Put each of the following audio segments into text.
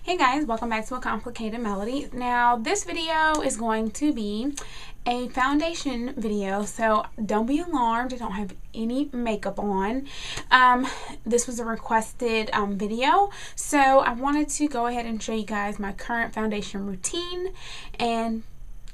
Hey guys, welcome back to A Complicated Melody. Now this video is going to be a foundation video, so don't be alarmed. I don't have any makeup on. This was a requested video, so I wanted to go ahead and show you guys my current foundation routine, and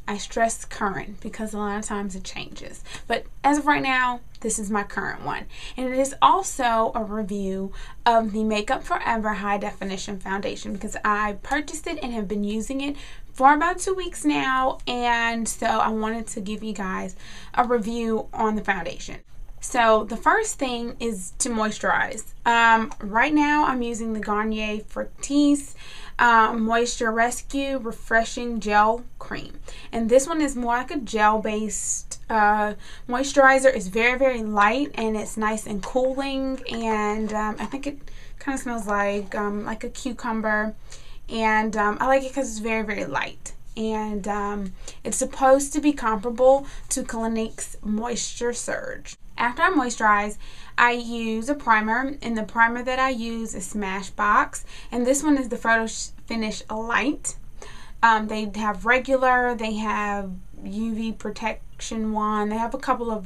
I stress current because a lot of times it changes. But as of right now, this is my current one. And it is also a review of the Makeup Forever High Definition Foundation because I purchased it and have been using it for about 2 weeks now. And so I wanted to give you guys a review on the foundation. So the first thing is to moisturize. Right now I'm using the Garnier Fructis Moisture Rescue Refreshing Gel Cream. And this one is more like a gel based moisturizer. It's very light and it's nice and cooling, and I think it kind of smells like a cucumber, and I like it because it's very light. And it's supposed to be comparable to Clinique's Moisture Surge. After I moisturize, I use a primer, and the primer that I use is Smashbox, and this one is the Photo Finish Light. They have regular, they have UV protection one, they have a couple of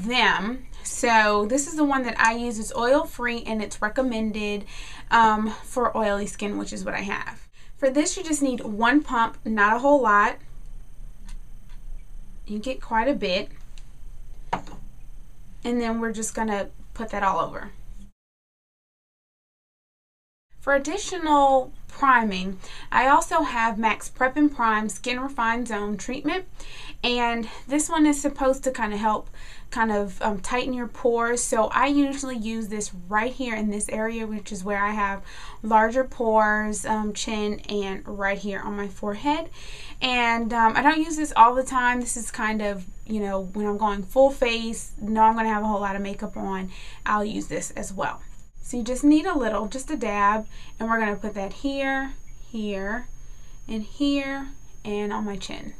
them. So this is the one that I use. It's oil free and it's recommended for oily skin, which is what I have. For this, you just need one pump, not a whole lot. You get quite a bit. And then we're just going to put that all over. For additional priming, I also have Max Prep and Prime Skin Refine Zone Treatment. And this one is supposed to kind of help tighten your pores. So I usually use this right here in this area, which is where I have larger pores, chin, and right here on my forehead. And I don't use this all the time. This is kind of, you know, when I'm going full face, know I'm going to have a whole lot of makeup on, I'll use this as well. So you just need a little, just a dab, and we're going to put that here, here, and here, and on my chin.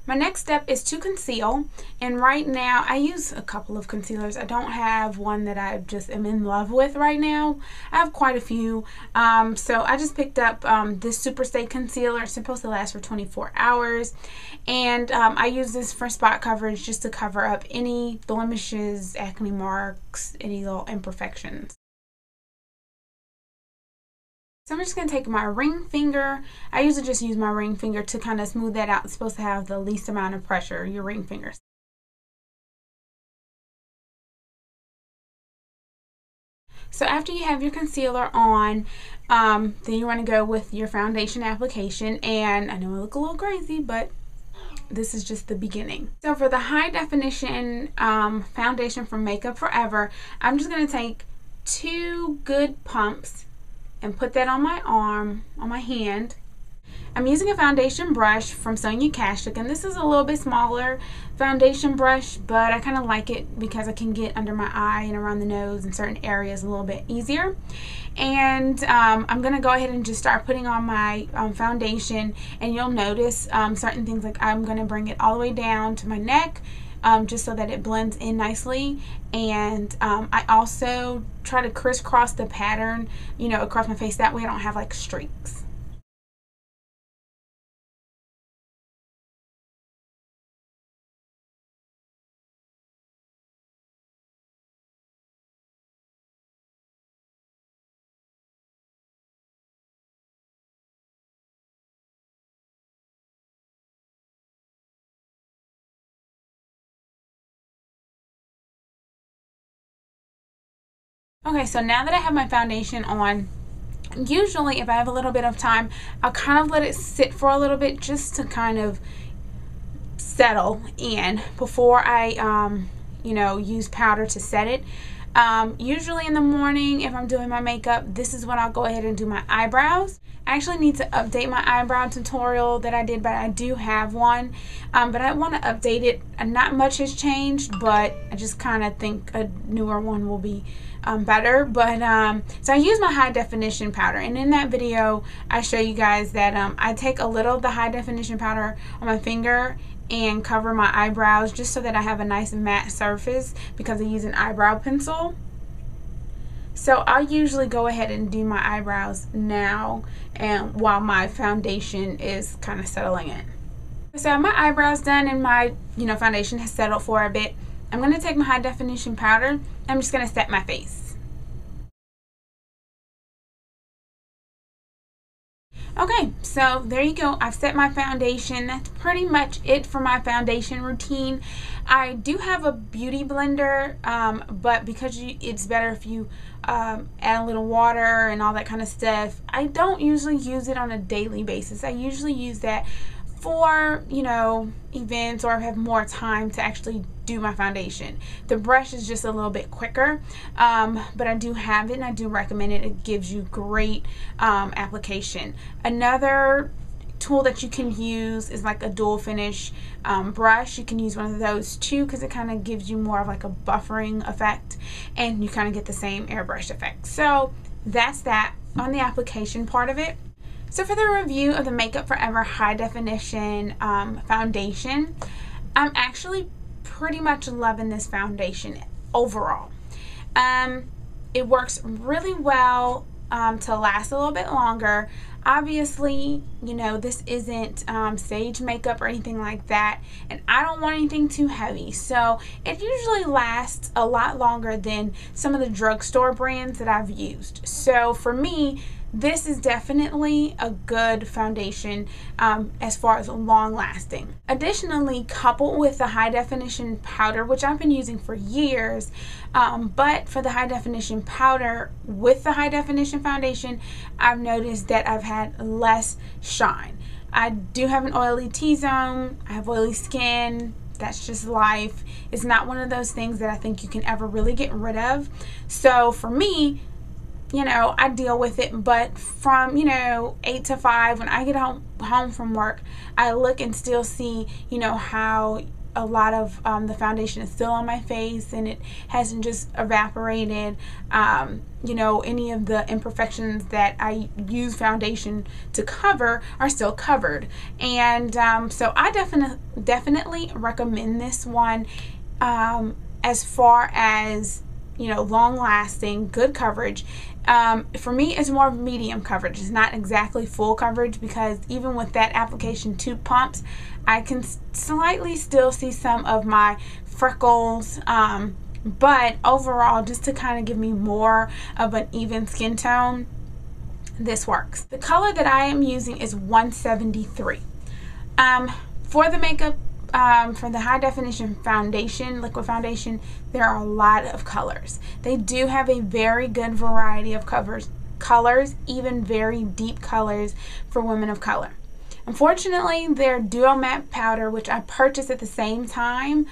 My next step is to conceal, and right now I use a couple of concealers. I don't have one that I just am in love with right now. I have quite a few, so I just picked up this Superstay concealer. It's supposed to last for 24 hours, and I use this for spot coverage just to cover up any blemishes, acne marks, any little imperfections. So I'm just going to take my ring finger. I usually just use my ring finger to kind of smooth that out. It's supposed to have the least amount of pressure, your ring fingers. So after you have your concealer on, then you want to go with your foundation application. And I know I look a little crazy, but this is just the beginning. So for the high definition foundation from Makeup Forever, I'm just going to take 2 good pumps and put that on my arm, on my hand. I'm using a foundation brush from Sonia Kashuk, and this is a little bit smaller foundation brush, but I kind of like it because I can get under my eye and around the nose in certain areas a little bit easier. And I'm going to go ahead and just start putting on my foundation, and you'll notice certain things, like I'm going to bring it all the way down to my neck, just so that it blends in nicely. And I also try to crisscross the pattern, you know, across my face. That way I don't have like streaks. Okay, so now that I have my foundation on, usually if I have a little bit of time, I'll kind of let it sit for a little bit just to kind of settle in before I, you know, use powder to set it. Usually in the morning, if I'm doing my makeup, this is when I'll go ahead and do my eyebrows. I actually need to update my eyebrow tutorial that I did, but I do have one. But I want to update it. Not much has changed, but I just kind of think a newer one will be better. But so I use my high definition powder, and in that video I show you guys that I take a little of the high definition powder on my finger and cover my eyebrows just so that I have a nice matte surface because I use an eyebrow pencil. So I usually go ahead and do my eyebrows now, and while my foundation is kind of settling in. So my eyebrows done and my foundation has settled for a bit. I'm going to take my high definition powder. I'm just going to set my face. Okay, so there you go. I've set my foundation. That's pretty much it for my foundation routine. I do have a beauty blender, but because it's better if you add a little water and all that kind of stuff, I don't usually use it on a daily basis. I usually use that for events, or I have more time to actually do my foundation. The brush is just a little bit quicker, but I do have it and I do recommend it. It gives you great application. Another tool that you can use is like a dual finish brush. You can use one of those too, because it kind of gives you more of like a buffering effect, and you kind of get the same airbrush effect. So that's that on the application part of it. So for the review of the Makeup Forever High Definition foundation, I'm actually pretty much loving this foundation overall. It works really well to last a little bit longer. Obviously, this isn't stage makeup or anything like that, and I don't want anything too heavy, so it usually lasts a lot longer than some of the drugstore brands that I've used. So for me, this is definitely a good foundation as far as long lasting. Additionally, coupled with the high definition powder, which I've been using for years, but for the high definition powder with the high definition foundation, I've noticed that I've had less shine. I do have an oily T-zone, I have oily skin. That's just life. It's not one of those things that I think you can ever really get rid of. So for me, I deal with it, but from 8 to 5 when I get home from work, I look and still see how a lot of the foundation is still on my face and it hasn't just evaporated. Any of the imperfections that I use foundation to cover are still covered, and so I definitely recommend this one as far as long lasting, good coverage. For me, it's more medium coverage. It's not exactly full coverage, because even with that application 2 pumps, I can slightly still see some of my freckles, but overall, just to kind of give me more of an even skin tone, this works. The color that I am using is 173. For the makeup, for the high definition foundation, liquid foundation, there are a lot of colors. They do have a very good variety of colors, even very deep colors for women of color. Unfortunately, their duo matte powder, which I purchased at the same time,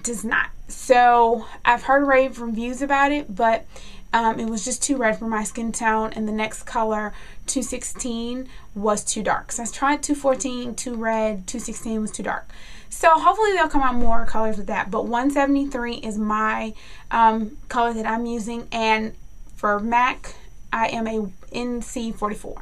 does not. So I've heard rave reviews about it, but it was just too red for my skin tone, and the next color, 216, was too dark. So I tried 214, too red, 216 was too dark. So hopefully they'll come out more colors with that, but 173 is my color that I'm using, and for MAC, I am a NC44.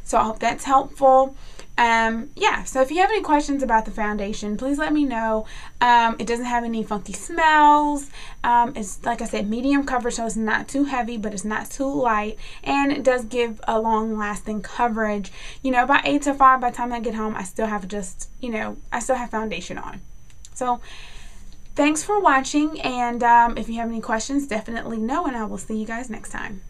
So I hope that's helpful. Yeah, so if you have any questions about the foundation, please let me know. It doesn't have any funky smells. It's, like I said, medium coverage, so it's not too heavy, but it's not too light, and it does give a long lasting coverage. By 8 to 5, by the time I get home, I still have I still have foundation on. So thanks for watching, and if you have any questions, definitely know, and I will see you guys next time.